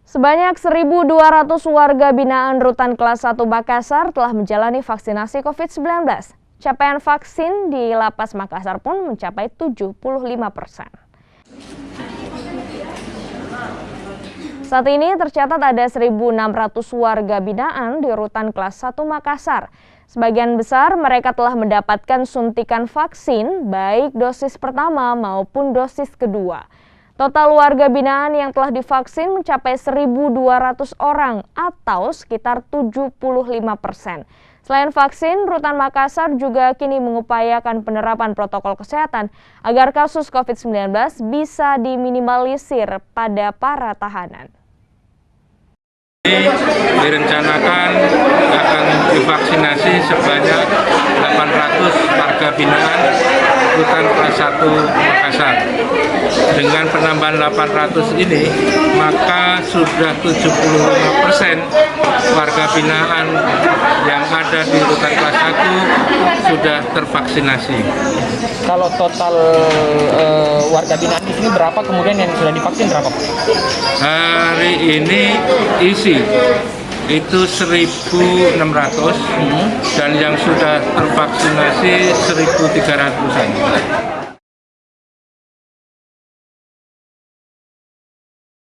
Sebanyak 1.200 warga binaan Rutan Kelas 1 Makassar telah menjalani vaksinasi COVID-19. Capaian vaksin di Lapas Makassar pun mencapai 75%. Saat ini tercatat ada 1.600 warga binaan di Rutan Kelas 1 Makassar. Sebagian besar mereka telah mendapatkan suntikan vaksin baik dosis pertama maupun dosis kedua. Total warga binaan yang telah divaksin mencapai 1.200 orang atau sekitar 75%. Selain vaksin, Rutan Makassar juga kini mengupayakan penerapan protokol kesehatan agar kasus COVID-19 bisa diminimalisir pada para tahanan. Direncanakan akan divaksinasi sebanyak 800 warga binaan Rutan Kelas 1 Makassar. Dengan penambahan 800 ini, maka sudah 75% warga binaan yang ada di Rutan Kelas 1 sudah tervaksinasi. Kalau total warga binaan di sini berapa, kemudian yang sudah divaksin berapa? Hari ini isi itu 1.600 dan yang sudah tervaksinasi 1.300-an.